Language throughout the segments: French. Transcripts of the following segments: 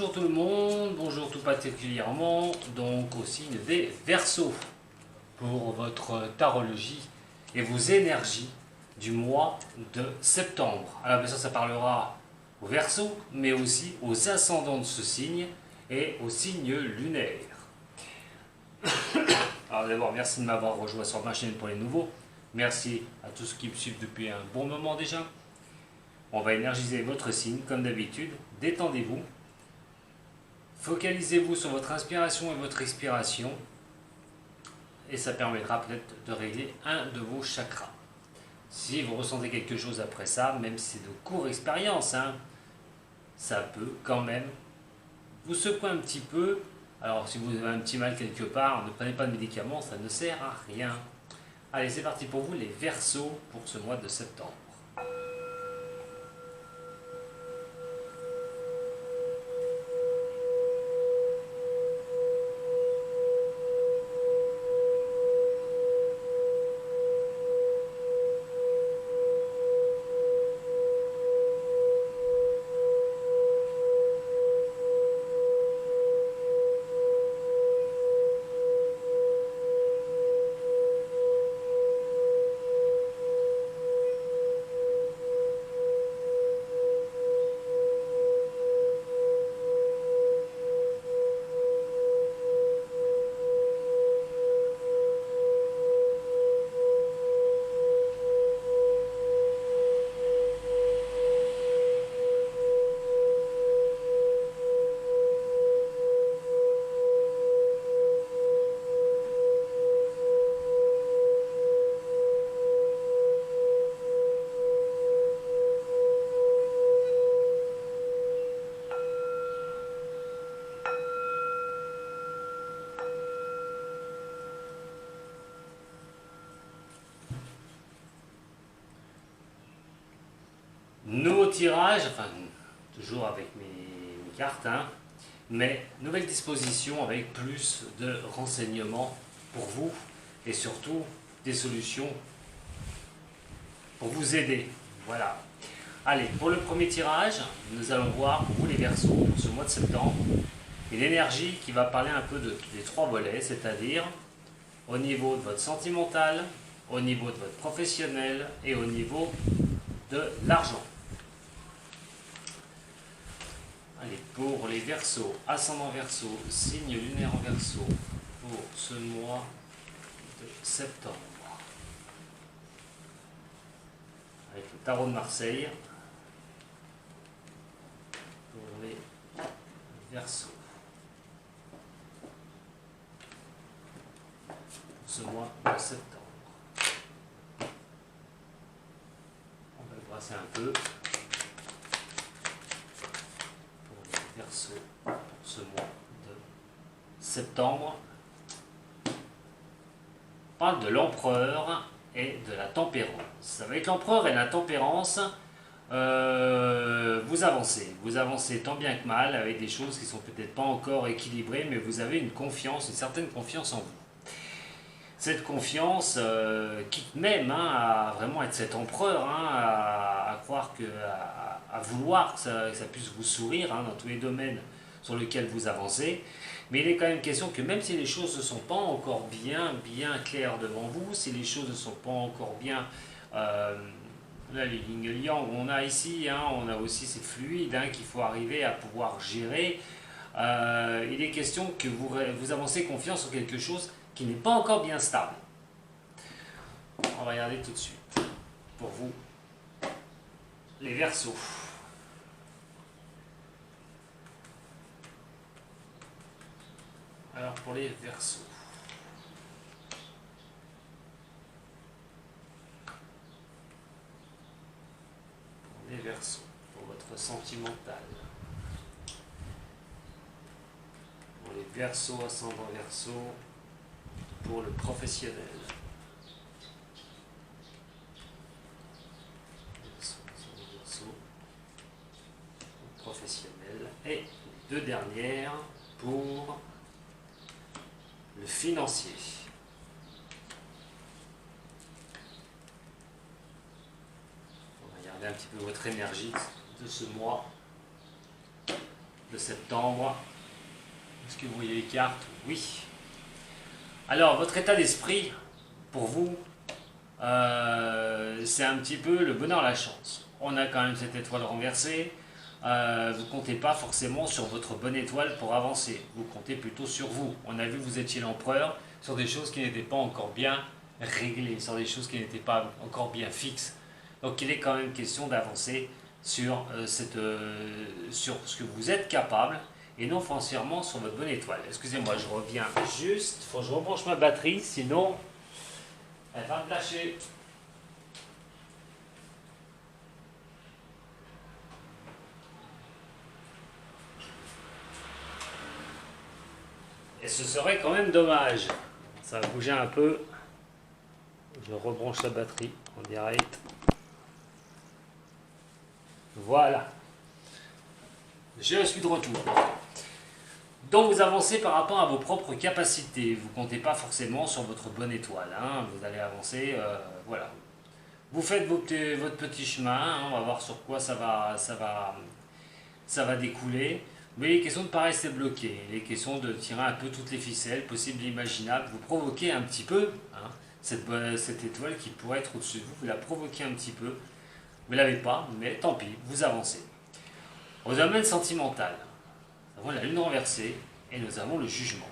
Bonjour tout le monde, bonjour tout particulièrement donc au signe des Verseaux pour votre tarologie et vos énergies du mois de septembre. Alors bien sûr ça parlera aux Verseaux mais aussi aux ascendants de ce signe et aux signes lunaires. Alors d'abord merci de m'avoir rejoint sur ma chaîne pour les nouveaux. Merci à tous ceux qui me suivent depuis un bon moment déjà. On va énergiser votre signe comme d'habitude. Détendez-vous. Focalisez-vous sur votre inspiration et votre expiration. Et ça permettra peut-être de régler un de vos chakras. Si vous ressentez quelque chose après ça, même si c'est de courte expérience, ça peut quand même vous secouer un petit peu. Alors si vous avez un petit mal quelque part, ne prenez pas de médicaments, ça ne sert à rien. Allez, c'est parti pour vous les Verseaux pour ce mois de septembre. Nouveau tirage, enfin toujours avec mes cartes, mais nouvelle disposition avec plus de renseignements pour vous et surtout des solutions pour vous aider. Voilà. Allez, pour le premier tirage, nous allons voir pour vous les Verseaux pour ce mois de septembre une énergie qui va parler un peu des trois volets, c'est-à-dire au niveau de votre sentimental, au niveau de votre professionnel et au niveau de l'argent. Allez, pour les Verseaux, ascendant Verseau, signe lunaire en Verseau, pour ce mois de septembre. Avec le tarot de Marseille, pour les Verseaux. Pour ce mois de septembre. On va le brasser un peu. Verseau pour ce mois de septembre. On parle de l'empereur et de la tempérance. Avec l'empereur et la tempérance, vous avancez tant bien que mal avec des choses qui sont peut-être pas encore équilibrées, mais vous avez une confiance, une certaine confiance en vous. Cette confiance quitte même à vraiment être cet empereur, à croire que, à vouloir que ça puisse vous sourire dans tous les domaines sur lesquels vous avancez. Mais il est quand même question que même si les choses ne sont pas encore bien claires devant vous, si les choses ne sont pas encore bien, là les lignes yang on a ici, on a aussi ces fluides qu'il faut arriver à pouvoir gérer. Il est question que vous avancez confiance sur quelque chose qui n'est pas encore bien stable. On va regarder tout de suite pour vous les Verseaux. Alors pour les Verseaux, pour votre sentimental, pour les Verseaux, ascendant Verseau, pour le professionnel. Professionnel. Et les deux dernières pour le financier. On va regarder un petit peu votre énergie de ce mois de septembre. Est-ce que vous voyez les cartes? Oui. Alors, votre état d'esprit, pour vous, c'est un petit peu le bonheur, la chance. On a quand même cette étoile renversée. Vous ne comptez pas forcément sur votre bonne étoile pour avancer. Vous comptez plutôt sur vous. On a vu que vous étiez l'empereur sur des choses qui n'étaient pas encore bien réglées, sur des choses qui n'étaient pas encore bien fixes. Donc il est quand même question d'avancer sur, sur ce que vous êtes capable et non foncièrement sur votre bonne étoile. Excusez-moi, je reviens juste. Il faut que je rebranche ma batterie, sinon elle va me lâcher. Et ce serait quand même dommage. Ça va bouger un peu. Je rebranche la batterie en direct. Voilà. Je suis de retour. Donc vous avancez par rapport à vos propres capacités. Vous ne comptez pas forcément sur votre bonne étoile. Hein. Vous allez avancer. Voilà. Vous faites votre petit chemin. Hein. On va voir sur quoi ça va découler. Mais il est question de ne pas rester bloqué. Il est question de tirer un peu toutes les ficelles possibles et imaginables. Vous provoquez un petit peu hein, cette étoile qui pourrait être au-dessus de vous. Vous la provoquez un petit peu. Vous ne l'avez pas, mais tant pis, vous avancez. Au domaine sentimental, nous avons la lune renversée et nous avons le jugement.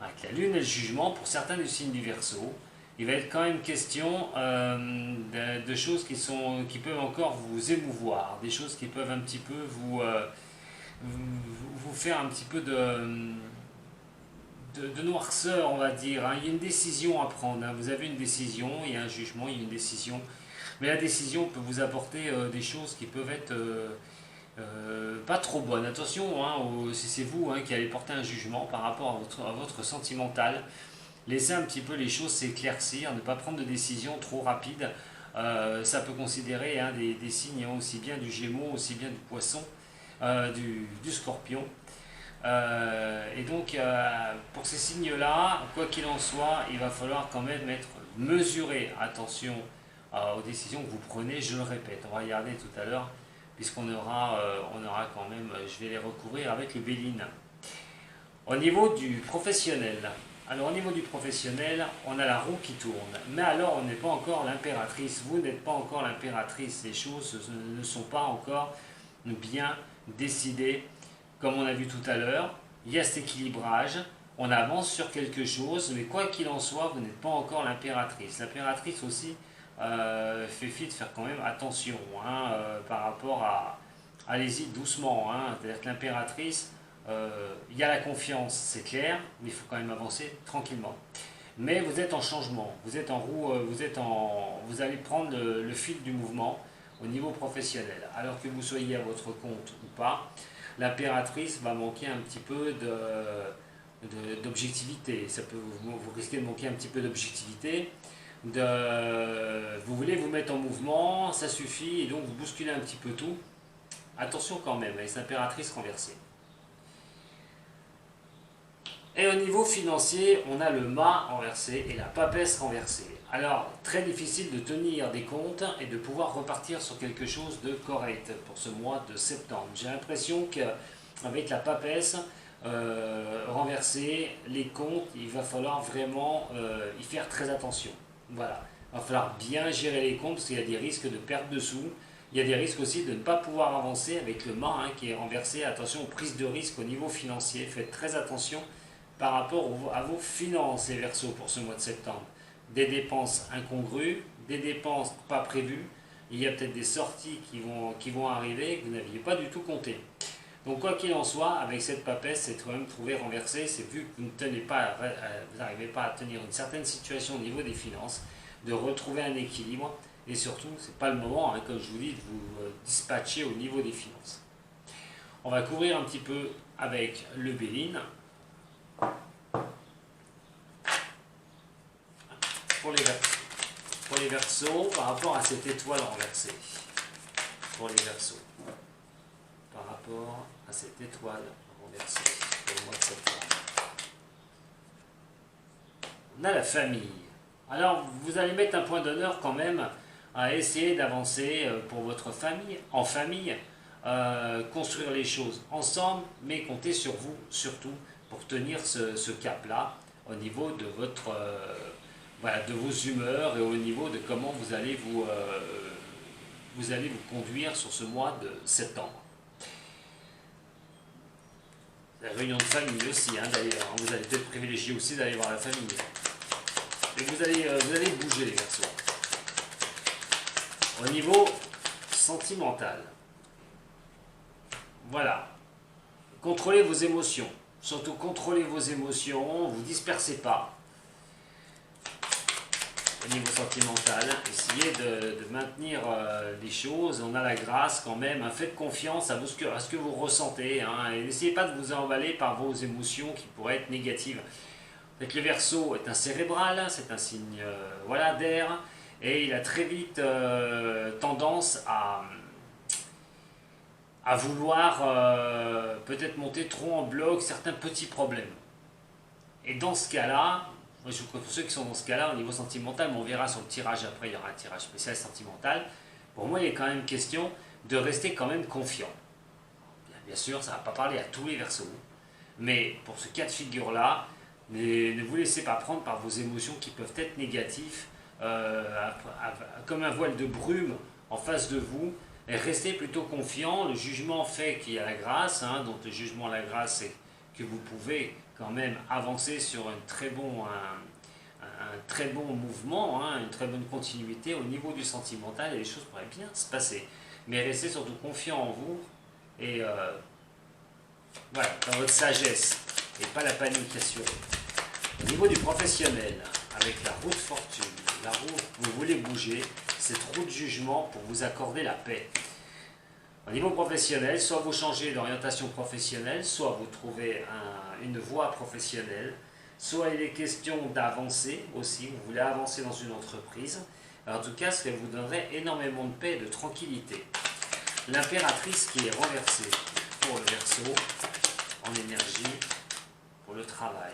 Avec la lune et le jugement, pour certains du signe du Verseau, il va être quand même question de choses qui peuvent encore vous émouvoir, des choses qui peuvent un petit peu vous faire un petit peu de noirceur, on va dire. Hein. Il y a une décision à prendre. Hein. Vous avez une décision, il y a un jugement, il y a une décision. Mais la décision peut vous apporter des choses qui peuvent être pas trop bonnes. Attention, hein, si c'est vous hein, qui allez porter un jugement par rapport à votre sentimental, laissez un petit peu les choses s'éclaircir, ne pas prendre de décision trop rapide. Ça peut considérer hein, des signes hein, aussi bien du Gémeaux, aussi bien du Poisson, du Scorpion. Et donc, pour ces signes-là, quoi qu'il en soit, il va falloir quand même être mesuré. Attention aux décisions que vous prenez, je le répète. On va regarder tout à l'heure, puisqu'on aura quand même, je vais les recouvrir avec le Béline. Au niveau du professionnel, alors au niveau du professionnel, on a la roue qui tourne. Mais alors, on n'est pas encore l'impératrice. Vous n'êtes pas encore l'impératrice. Les choses ne sont pas encore bien décidées. Comme on a vu tout à l'heure, il y a cet équilibrage, on avance sur quelque chose, mais quoi qu'il en soit, vous n'êtes pas encore l'impératrice. L'impératrice aussi fait fi de faire quand même attention hein, par rapport à... Allez-y doucement, hein, c'est-à-dire que l'impératrice, il y a la confiance, c'est clair, mais il faut quand même avancer tranquillement. Mais vous êtes en changement, vous êtes en roue, vous allez prendre le fil du mouvement au niveau professionnel. Alors que vous soyez à votre compte ou pas, l'impératrice va manquer un petit peu d'objectivité. Vous risquez de manquer un petit peu d'objectivité. Vous voulez vous mettre en mouvement, ça suffit, et donc vous bousculez un petit peu tout. Attention quand même, avec cette impératrice renversée. Et au niveau financier, on a le mât renversé et la papesse renversée. Alors, très difficile de tenir des comptes et de pouvoir repartir sur quelque chose de correct pour ce mois de septembre. J'ai l'impression qu'avec la papesse renversée, les comptes, il va falloir vraiment y faire très attention. Voilà, il va falloir bien gérer les comptes parce qu'il y a des risques de perte de sous. Il y a des risques aussi de ne pas pouvoir avancer avec le mât hein, qui est renversé. Attention aux prises de risque au niveau financier, faites très attention par rapport à vos finances, les Verseaux, pour ce mois de septembre. Des dépenses incongrues, des dépenses pas prévues, il y a peut-être des sorties qui vont arriver que vous n'aviez pas du tout compté. Donc quoi qu'il en soit, avec cette papesse, c'est quand même trouvé renversé, c'est vu que vous n'arrivez pas à tenir une certaine situation au niveau des finances, de retrouver un équilibre, et surtout, ce n'est pas le moment, hein, comme je vous dis, de vous dispatcher au niveau des finances. On va couvrir un petit peu avec le Béline. Pour les Verseaux, par rapport à cette étoile renversée. Pour les Verseaux. Par rapport à cette étoile renversée. Pour le mois de septembre. On a la famille. Alors, vous allez mettre un point d'honneur quand même à essayer d'avancer pour votre famille, en famille, construire les choses ensemble, mais comptez sur vous surtout pour tenir ce cap-là au niveau de votre, voilà, de vos humeurs et au niveau de comment vous allez vous conduire sur ce mois de septembre. La réunion de famille aussi, hein, d'ailleurs. Vous allez peut-être privilégier aussi d'aller voir la famille. Et vous allez bouger les Verseaux. Au niveau sentimental, voilà. Contrôlez vos émotions. Surtout contrôlez vos émotions, vous dispersez pas. Au niveau sentimental, essayez de maintenir les choses. On a la grâce quand même. Hein. Faites confiance à ce que vous ressentez. Hein, et n'essayez pas de vous emballer par vos émotions qui pourraient être négatives. Le Verseau est un cérébral, c'est un signe voilà, d'air. Et il a très vite tendance à vouloir peut-être monter trop en bloc certains petits problèmes. Et dans ce cas-là, pour ceux qui sont dans ce cas-là, au niveau sentimental, mais on verra sur le tirage après, il y aura un tirage spécial sentimental. Pour moi, il est quand même question de rester quand même confiant. Bien sûr, ça ne va pas parler à tous les Verseaux, mais pour ce cas de figure-là, ne vous laissez pas prendre par vos émotions qui peuvent être négatives, comme un voile de brume en face de vous. Et restez plutôt confiant. Le jugement fait qu'il y a la grâce, hein, donc le jugement, la grâce, c'est que vous pouvez quand même avancer sur un très bon mouvement, hein, une très bonne continuité au niveau du sentimental et les choses pourraient bien se passer. Mais restez surtout confiant en vous et voilà, dans votre sagesse et pas la panique assurée. Au niveau du professionnel, avec la roue de fortune, la roue, vous voulez bouger, cette roue de jugement pour vous accorder la paix. Au niveau professionnel, soit vous changez d'orientation professionnelle, soit vous trouvez une voie professionnelle, soit il est question d'avancer aussi, vous voulez avancer dans une entreprise. Alors, en tout cas, ça vous donnerait énormément de paix et de tranquillité. L'impératrice qui est renversée pour le Verseau en énergie pour le travail.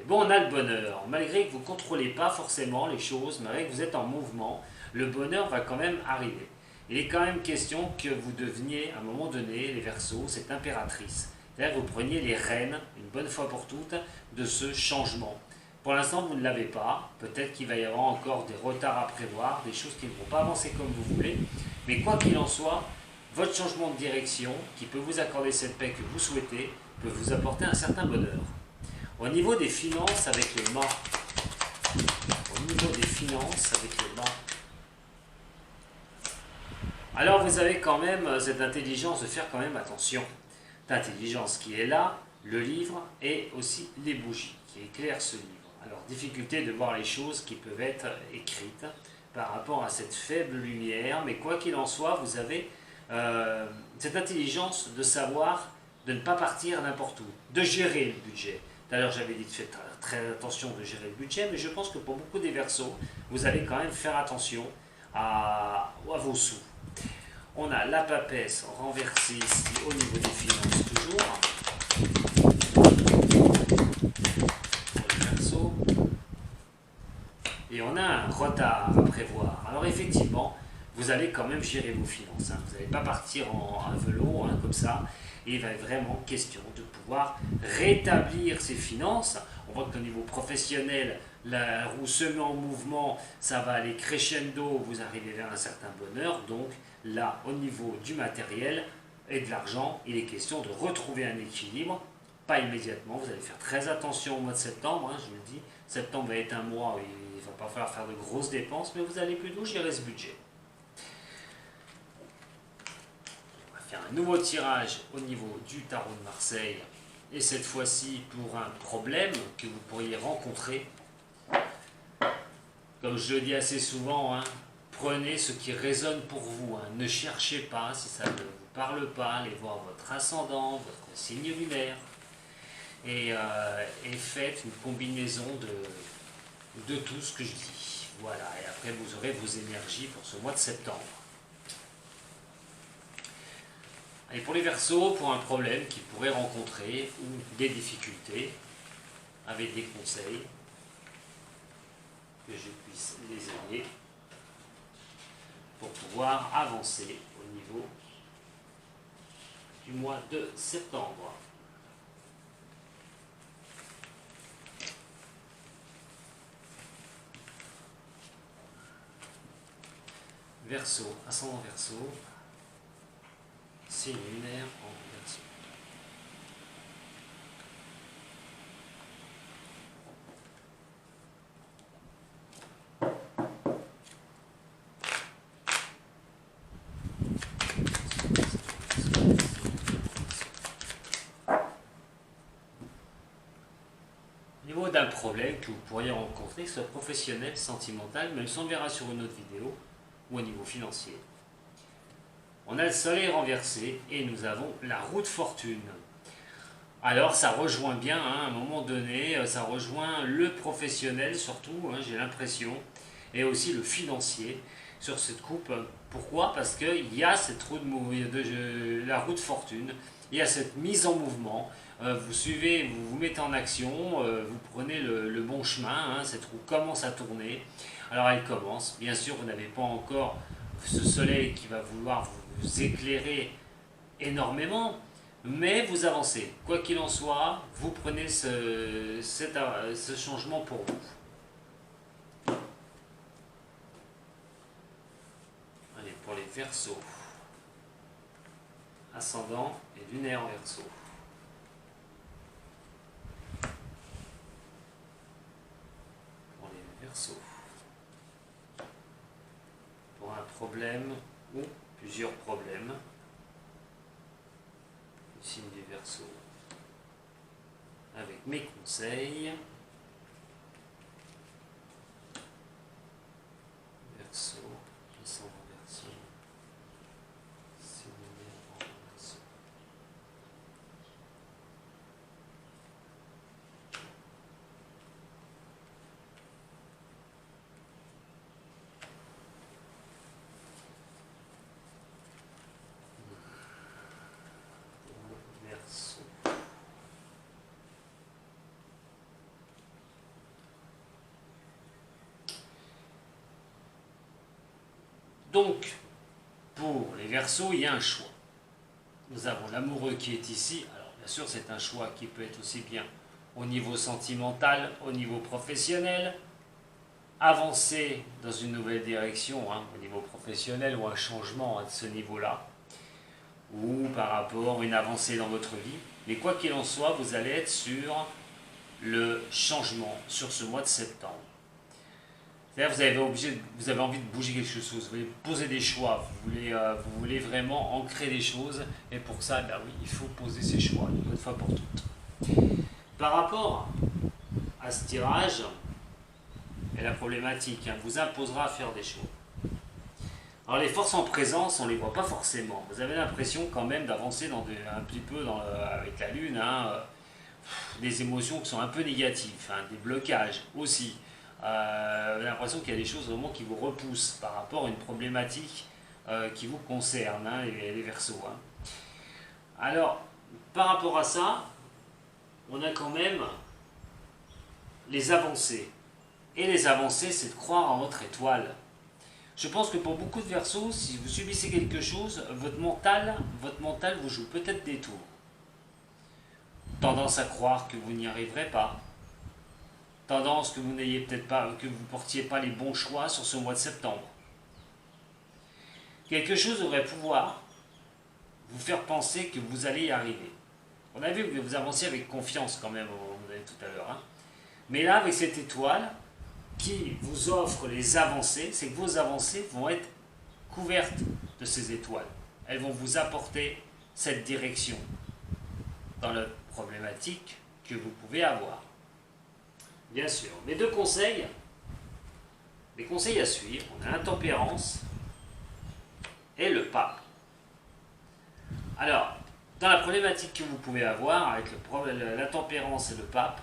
Et bon, on a le bonheur. Malgré que vous ne contrôlez pas forcément les choses, malgré que vous êtes en mouvement, le bonheur va quand même arriver. Il est quand même question que vous deveniez, à un moment donné, les Verseaux, cette impératrice. C'est-à-dire que vous preniez les rênes, une bonne fois pour toutes, de ce changement. Pour l'instant, vous ne l'avez pas. Peut-être qu'il va y avoir encore des retards à prévoir, des choses qui ne vont pas avancer comme vous voulez. Mais quoi qu'il en soit, votre changement de direction, qui peut vous accorder cette paix que vous souhaitez, peut vous apporter un certain bonheur. Au niveau des finances avec le mât, alors vous avez quand même cette intelligence de faire quand même attention. L'intelligence qui est là, le livre et aussi les bougies qui éclairent ce livre. Alors difficulté de voir les choses qui peuvent être écrites par rapport à cette faible lumière, mais quoi qu'il en soit, vous avez cette intelligence de savoir de ne pas partir n'importe où, de gérer le budget. D'ailleurs, j'avais dit de faire très attention de gérer le budget, mais je pense que pour beaucoup des Verseaux, vous allez quand même faire attention à vos sous. On a la papesse renversée ici au niveau des finances toujours. Pour les Verseaux. Et on a un retard à prévoir. Alors effectivement, vous allez quand même gérer vos finances. Hein. Vous n'allez pas partir en vélo hein, comme ça. Et il va être vraiment question de pouvoir rétablir ces finances. On voit qu'au niveau professionnel, la roue se met en mouvement, ça va aller crescendo, vous arrivez vers un certain bonheur. Donc là, au niveau du matériel et de l'argent, il est question de retrouver un équilibre. Pas immédiatement, vous allez faire très attention au mois de septembre, hein, je vous le dis. Septembre va être un mois où il ne va pas falloir faire de grosses dépenses, mais vous allez plutôt gérer ce budget. Un nouveau tirage au niveau du tarot de Marseille et cette fois-ci pour un problème que vous pourriez rencontrer. Comme je le dis assez souvent, hein, prenez ce qui résonne pour vous. Hein. Ne cherchez pas, si ça ne vous parle pas, allez voir votre ascendant, votre signe lunaire et faites une combinaison de tout ce que je dis. Voilà, et après vous aurez vos énergies pour ce mois de septembre. Et pour les Verseaux, pour un problème qu'ils pourraient rencontrer ou des difficultés, avec des conseils, que je puisse les aider. pour pouvoir avancer au niveau du mois de septembre. Verseau, ascendant Verseau, signe lunaire en Verseau. Au niveau d'un problème que vous pourriez rencontrer, que ce soit professionnel, sentimental, même si on verra sur une autre vidéo, ou au niveau financier. On a le soleil renversé et nous avons la roue de fortune. Alors ça rejoint bien, hein, à un moment donné, ça rejoint le professionnel surtout, hein, j'ai l'impression, et aussi le financier sur cette coupe. Pourquoi? Parce qu'il y a cette roue la roue de fortune, il y a cette mise en mouvement, vous suivez, vous vous mettez en action, vous prenez le bon chemin, hein, cette roue commence à tourner. Alors elle commence, bien sûr vous n'avez pas encore ce soleil qui va vouloir vous éclairer énormément, mais vous avancez. Quoi qu'il en soit, vous prenez ce changement pour vous. Allez, pour les Verseaux, ascendant et lunaire en Verseau. Pour les Verseaux. Pour un problème ou plusieurs problèmes, le signe du Verseau, avec mes conseils. Verseau, ascendant Verseau, signe lunaire en Verseau. Verseau. Donc, pour les Verseaux, il y a un choix. Nous avons l'amoureux qui est ici. Alors, bien sûr, c'est un choix qui peut être aussi bien au niveau sentimental, au niveau professionnel, avancer dans une nouvelle direction, hein, au niveau professionnel, ou un changement à ce niveau-là, ou par rapport à une avancée dans votre vie. Mais quoi qu'il en soit, vous allez être sur le changement sur ce mois de septembre. C'est-à-dire vous avez envie de bouger quelque chose, vous voulez poser des choix, vous voulez vraiment ancrer des choses, et pour ça, ben oui, il faut poser ces choix, une bonne fois pour toutes. Par rapport à ce tirage, et la problématique, hein, vous imposera à faire des choix. Alors les forces en présence, on ne les voit pas forcément. Vous avez l'impression quand même d'avancer un petit peu avec la Lune, hein, des émotions qui sont un peu négatives, hein, des blocages aussi. Vous avez l'impression qu'il y a des choses vraiment qui vous repoussent par rapport à une problématique qui vous concerne, hein, les Verseaux. Hein. Alors, par rapport à ça, on a quand même les avancées. Et les avancées, c'est de croire en votre étoile. Je pense que pour beaucoup de Verseaux, si vous subissez quelque chose, votre mental vous joue peut-être des tours. Tendance à croire que vous n'y arriverez pas. Tendance que vous n'ayez peut-être pas, que vous ne portiez pas les bons choix sur ce mois de septembre. Quelque chose devrait pouvoir vous faire penser que vous allez y arriver. On a vu que vous avanciez avec confiance quand même, vous avez tout à l'heure. Hein. Mais là, avec cette étoile qui vous offre les avancées, c'est que vos avancées vont être couvertes de ces étoiles. Elles vont vous apporter cette direction dans la problématique que vous pouvez avoir. Bien sûr. Mes deux conseils, les conseils à suivre, on a l'intempérance et le pape. Alors, dans la problématique que vous pouvez avoir avec l'intempérance et le pape,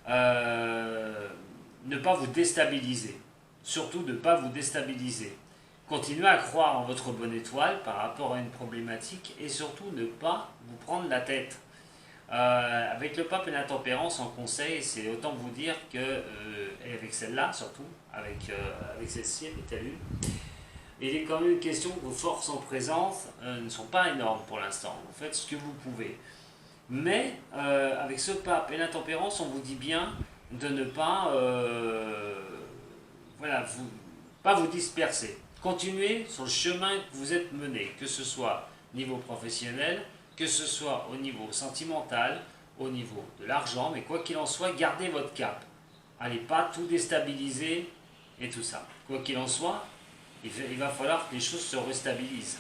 ne pas vous déstabiliser. Surtout ne pas vous déstabiliser. Continuez à croire en votre bonne étoile par rapport à une problématique et surtout ne pas vous prendre la tête. Avec le pape et l'intempérance en conseil, c'est autant vous dire que, et avec celle-là surtout, avec celle-ci, avec la lune, il est quand même une question que vos forces en présence ne sont pas énormes pour l'instant. Vous faites ce que vous pouvez. Mais avec ce pape et l'intempérance, on vous dit bien de ne pas, pas vous disperser. Continuez sur le chemin que vous êtes mené, que ce soit au niveau professionnel, que ce soit au niveau sentimental, au niveau de l'argent, mais quoi qu'il en soit, gardez votre cap. Allez pas tout déstabiliser et tout ça. Quoi qu'il en soit, il va falloir que les choses se restabilisent.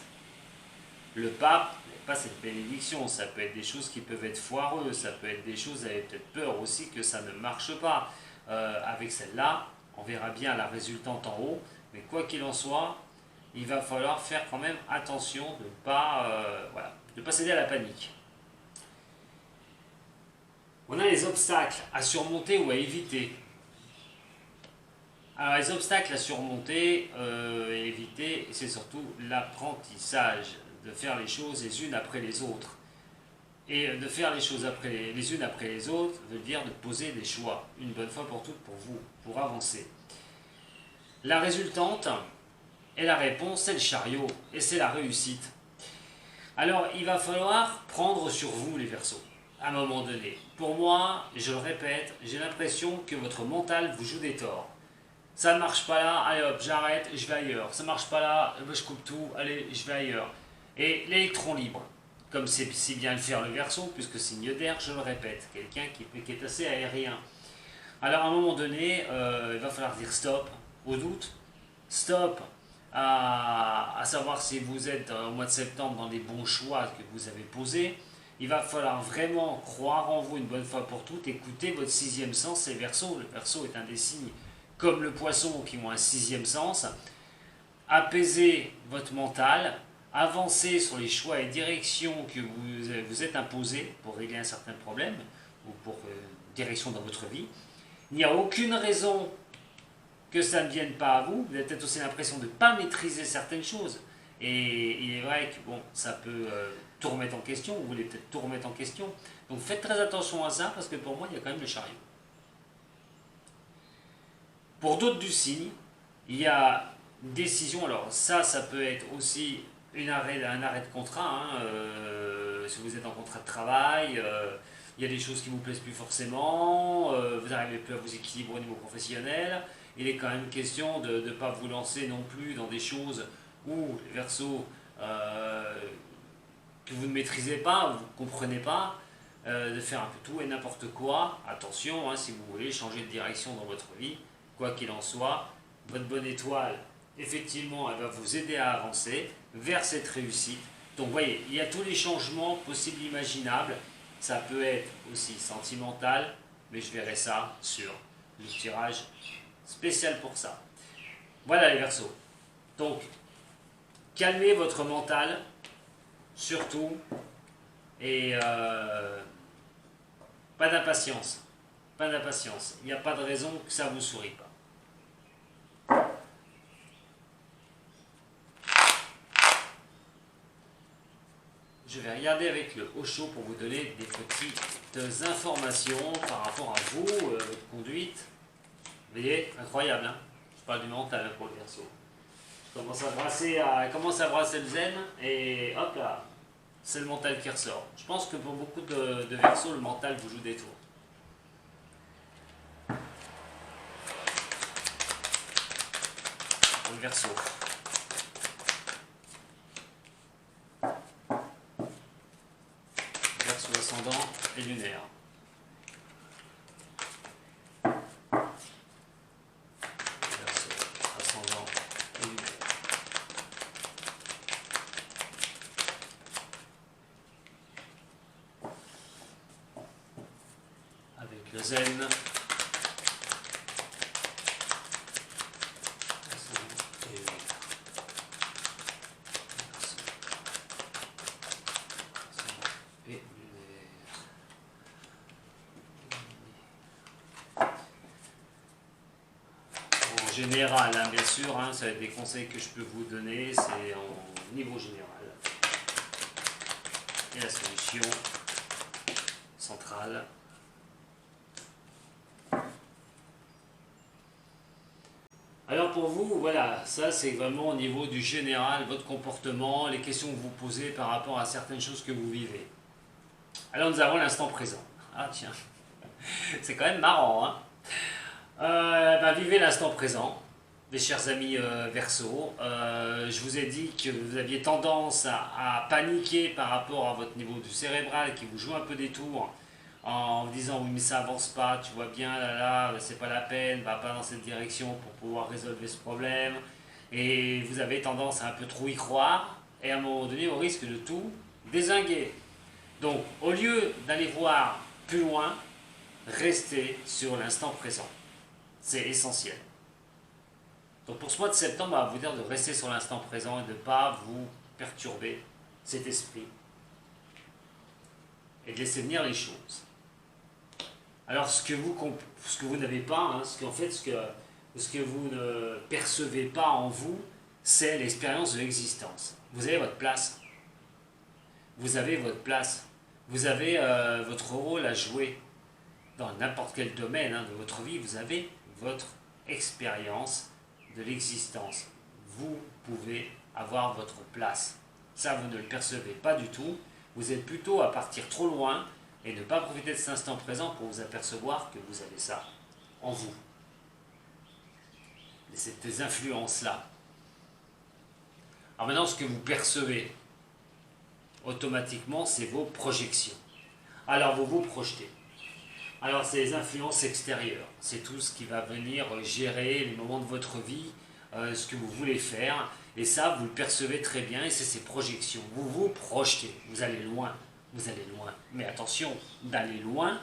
Le pape n'est pas cette bénédiction, ça peut être des choses qui peuvent être foireuses, ça peut être des choses, vous avez peut-être peur aussi que ça ne marche pas. Avec celle-là, on verra bien la résultante en haut, mais quoi qu'il en soit, il va falloir faire quand même attention de ne pas céder à la panique. On a les obstacles à surmonter ou à éviter. Alors les obstacles à surmonter et éviter, c'est surtout l'apprentissage de faire les choses les unes après les autres. Et de faire les choses les unes après les autres veut dire de poser des choix, une bonne fois pour toutes pour vous, pour avancer. La résultante et la réponse, c'est le chariot et c'est la réussite. Alors il va falloir prendre sur vous les Verseaux, à un moment donné. Pour moi, je le répète, j'ai l'impression que votre mental vous joue des torts. Ça ne marche pas là, allez hop, j'arrête, je vais ailleurs. Ça ne marche pas là, je coupe tout, allez, je vais ailleurs. Et l'électron libre, comme c'est si bien le faire le Verseau, puisque signe d'air, je le répète, quelqu'un qui est assez aérien. Alors à un moment donné, il va falloir dire stop au doute, stop à savoir si vous êtes au mois de septembre dans les bons choix que vous avez posés. Il va falloir vraiment croire en vous une bonne fois pour toutes, écouter votre sixième sens, c'est Verseau. Le Verseau est un des signes comme le poisson qui ont un sixième sens. Apaiser votre mental, avancer sur les choix et directions que vous êtes imposés pour régler un certain problème ou pour direction dans votre vie. Il n'y a aucune raison que ça ne vienne pas à vous. Vous avez peut-être aussi l'impression de ne pas maîtriser certaines choses. Et il est vrai que bon, ça peut tout remettre en question, vous voulez peut-être tout remettre en question. Donc faites très attention à ça, parce que pour moi, il y a quand même le chariot. Pour d'autres du signe, il y a décision. Alors ça peut être aussi un arrêt de contrat. Si vous êtes en contrat de travail, il y a des choses qui ne vous plaisent plus forcément, vous n'arrivez plus à vous équilibrer au niveau professionnel. Il est quand même question de ne pas vous lancer non plus dans des choses où les Verseaux que vous ne maîtrisez pas, vous ne comprenez pas, de faire un peu tout et n'importe quoi. Attention, si vous voulez changer de direction dans votre vie, quoi qu'il en soit, votre bonne étoile, effectivement, elle va vous aider à avancer vers cette réussite. Donc, vous voyez, il y a tous les changements possibles, imaginables. Ça peut être aussi sentimental, mais je verrai ça sur le tirage spécial pour ça. Voilà les Verseaux. Donc, calmez votre mental, surtout, et pas d'impatience. Pas d'impatience. Il n'y a pas de raison que ça ne vous sourie pas. Je vais regarder avec le Osho pour vous donner des petites informations par rapport à vous, votre conduite. Vous voyez, incroyable, hein? Je parle du mental pour le Verseau. Je commence à brasser le zen et hop là, c'est le mental qui ressort. Je pense que pour beaucoup de Verseaux, le mental vous joue des tours. Pour le Verseau. Verseau ascendant et lunaire. Verseau ascendant et lunaire. Avec le zen. Général, bien sûr, ça va être des conseils que je peux vous donner, c'est en niveau général. Et la solution centrale. Alors pour vous, voilà, ça c'est vraiment au niveau du général, votre comportement, les questions que vous posez par rapport à certaines choses que vous vivez. Alors nous avons l'instant présent. Ah tiens, c'est quand même marrant, hein. Vivez l'instant présent, mes chers amis Verseau. Je vous ai dit que vous aviez tendance à paniquer par rapport à votre niveau du cérébral qui vous joue un peu des tours en vous disant oui mais ça avance pas, tu vois bien là c'est pas la peine, va pas dans cette direction pour pouvoir résolver ce problème. Et vous avez tendance à un peu trop y croire et à un moment donné au risque de tout dézinguer. Donc au lieu d'aller voir plus loin, restez sur l'instant présent. C'est essentiel. Donc pour ce mois de septembre, on va vous dire de rester sur l'instant présent et de ne pas vous perturber cet esprit et de laisser venir les choses. Alors ce que vous n'avez pas, hein, ce que vous ne percevez pas en vous, c'est l'expérience de l'existence. Vous avez votre place. Vous avez votre place. Vous avez votre rôle à jouer dans n'importe quel domaine de votre vie. Vous avez votre expérience de l'existence. Vous pouvez avoir votre place. Ça, vous ne le percevez pas du tout. Vous êtes plutôt à partir trop loin et ne pas profiter de cet instant présent pour vous apercevoir que vous avez ça en vous. Et ces influences-là. Alors maintenant, ce que vous percevez, automatiquement, c'est vos projections. Alors, vous vous projetez. Alors, c'est les influences extérieures. C'est tout ce qui va venir gérer les moments de votre vie, ce que vous voulez faire. Et ça, vous le percevez très bien et c'est ces projections. Vous vous projetez. Vous allez loin. Vous allez loin. Mais attention, d'aller loin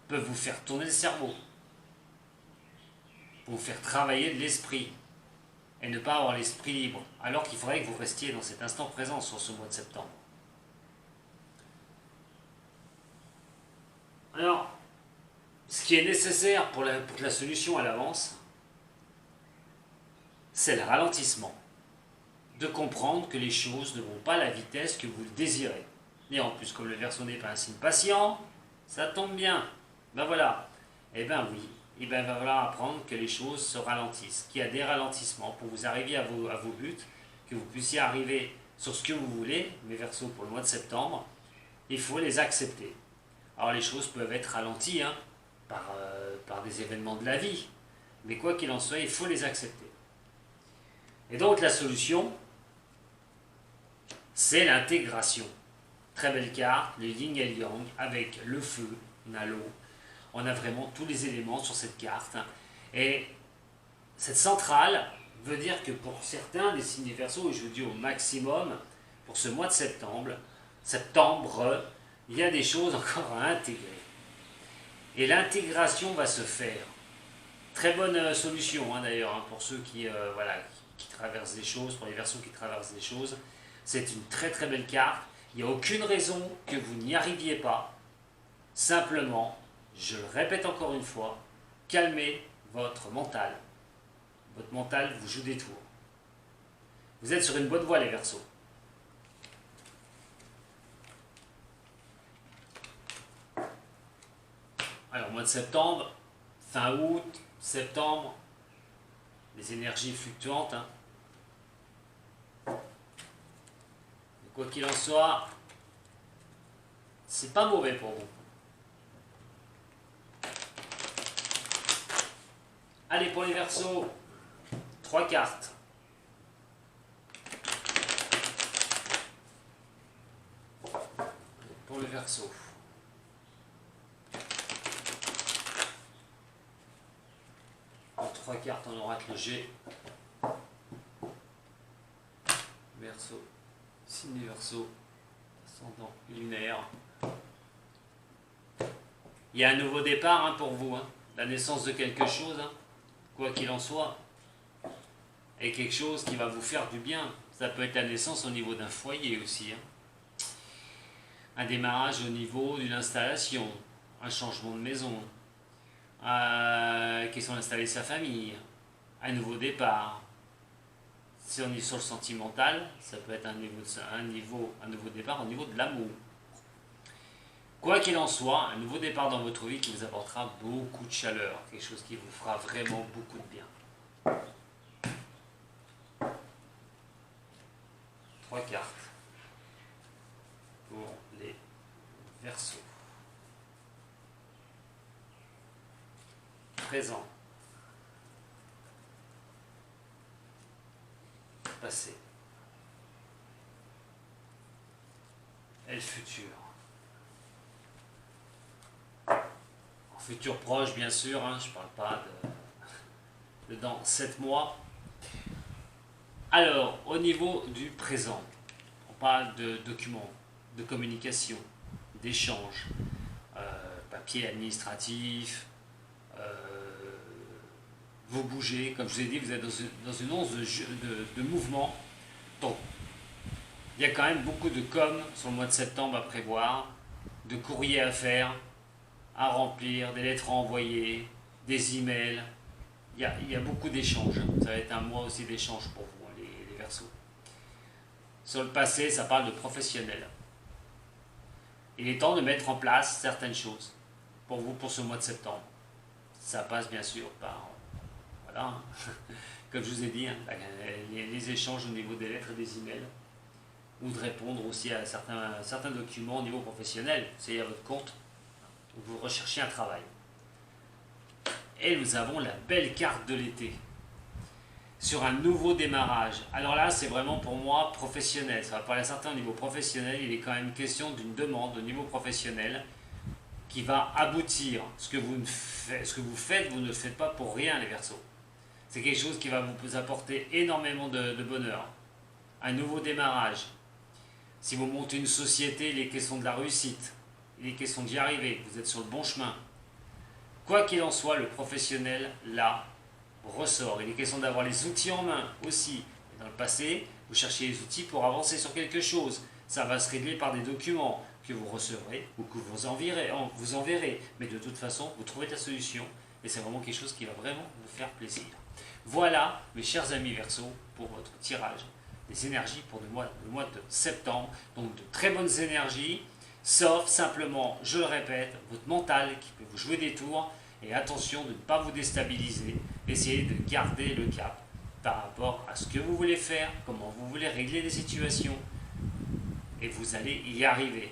peut vous faire tourner le cerveau. Pour vous faire travailler de l'esprit. Et ne pas avoir l'esprit libre. Alors qu'il faudrait que vous restiez dans cet instant présent sur ce mois de septembre. Alors, ce qui est nécessaire pour que la solution elle avance, c'est le ralentissement. De comprendre que les choses ne vont pas à la vitesse que vous le désirez. Et en plus, comme le Verseau n'est pas un signe patient, ça tombe bien. Ben voilà. Eh ben oui. Et ben il va falloir apprendre que les choses se ralentissent, qu'il y a des ralentissements pour que vous arriviez à vos buts, que vous puissiez arriver sur ce que vous voulez, mes Verseaux pour le mois de septembre, il faut les accepter. Alors les choses peuvent être ralenties par des événements de la vie, mais quoi qu'il en soit, il faut les accepter. Et donc la solution, c'est l'intégration. Très belle carte, le yin et le yang, avec le feu, on a l'eau, on a vraiment tous les éléments sur cette carte. Et cette centrale veut dire que pour certains des signes Verseau, et je vous dis au maximum, pour ce mois de septembre, il y a des choses encore à intégrer. Et l'intégration va se faire. Très bonne solution d'ailleurs pour ceux qui traversent des choses, pour les Verseaux qui traversent des choses. C'est une très très belle carte. Il n'y a aucune raison que vous n'y arriviez pas. Simplement, je le répète encore une fois, calmez votre mental. Votre mental vous joue des tours. Vous êtes sur une bonne voie les Verseaux. Alors, mois de septembre, fin août, septembre, les énergies fluctuantes. Mais quoi qu'il en soit, c'est pas mauvais pour vous. Allez, pour les Verseaux, 3 cartes. Pour le Verseau. En 3 cartes, on aura que le G. Verseau, signe du Verseau, ascendant lunaire. Il y a un nouveau départ pour vous, la naissance de quelque chose, quoi qu'il en soit, et quelque chose qui va vous faire du bien. Ça peut être la naissance au niveau d'un foyer aussi, un démarrage au niveau d'une installation, un changement de maison, question d'installer sa famille, un nouveau départ. Si on est sur le sentimental, ça peut être un nouveau départ au niveau de l'amour. Quoi qu'il en soit, un nouveau départ dans votre vie qui vous apportera beaucoup de chaleur, quelque chose qui vous fera vraiment beaucoup de bien. 3 cartes pour les Verseaux. Présent. Passé. Et le futur. En futur proche, bien sûr, hein, je ne parle pas de dans 7 mois. Alors, au niveau du présent, on parle de documents, de communication, d'échanges, papier administratif, vous bougez, comme je vous ai dit, vous êtes dans une once de mouvement. Donc, il y a quand même beaucoup de com sur le mois de septembre à prévoir, de courriers à faire, à remplir, des lettres à envoyer, des emails. Il y a beaucoup d'échanges. Ça va être un mois aussi d'échanges pour vous, les Verseaux. Sur le passé, ça parle de professionnel. Il est temps de mettre en place certaines choses pour vous pour ce mois de septembre. Ça passe bien sûr par, voilà, comme je vous ai dit, hein, les échanges au niveau des lettres et des emails, ou de répondre aussi à certains documents au niveau professionnel, c'est à votre compte, où vous recherchez un travail. Et nous avons la belle carte de l'été, sur un nouveau démarrage. Alors là, c'est vraiment pour moi professionnel. Ça va parler à certains au niveau professionnel. Il est quand même question d'une demande au niveau professionnel qui va aboutir. Ce que vous faites, vous ne le faites pas pour rien, les Verseaux. C'est quelque chose qui va vous apporter énormément de bonheur. Un nouveau démarrage. Si vous montez une société, il est question de la réussite. Il est question d'y arriver. Vous êtes sur le bon chemin. Quoi qu'il en soit, le professionnel, là, ressort. Il est question d'avoir les outils en main aussi. Et dans le passé, vous cherchiez les outils pour avancer sur quelque chose. Ça va se régler par des documents que vous recevrez ou que vous enverrez. Mais de toute façon, vous trouvez la solution et c'est vraiment quelque chose qui va vraiment vous faire plaisir. Voilà, mes chers amis Verseaux, pour votre tirage des énergies pour le mois de septembre. Donc de très bonnes énergies, sauf simplement, je le répète, votre mental qui peut vous jouer des tours. Et attention de ne pas vous déstabiliser, essayez de garder le cap par rapport à ce que vous voulez faire, comment vous voulez régler les situations, et vous allez y arriver.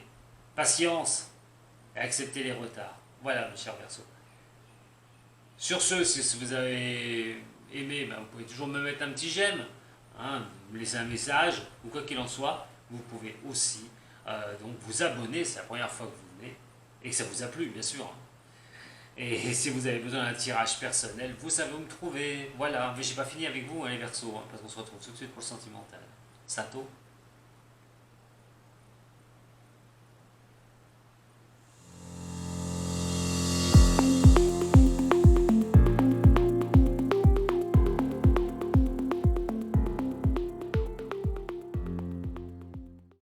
Patience et acceptez les retards. Voilà, mes chers Verseaux. Sur ce, si vous avez aimé, vous pouvez toujours me mettre un petit j'aime, hein, me laisser un message, ou quoi qu'il en soit, vous pouvez aussi donc vous abonner, c'est la première fois que vous venez, et que ça vous a plu, bien sûr. Et si vous avez besoin d'un tirage personnel, vous savez où me trouver. Voilà, mais j'ai pas fini avec vous, hein, les Verseaux, hein, parce qu'on se retrouve tout de suite pour le sentimental. Sato.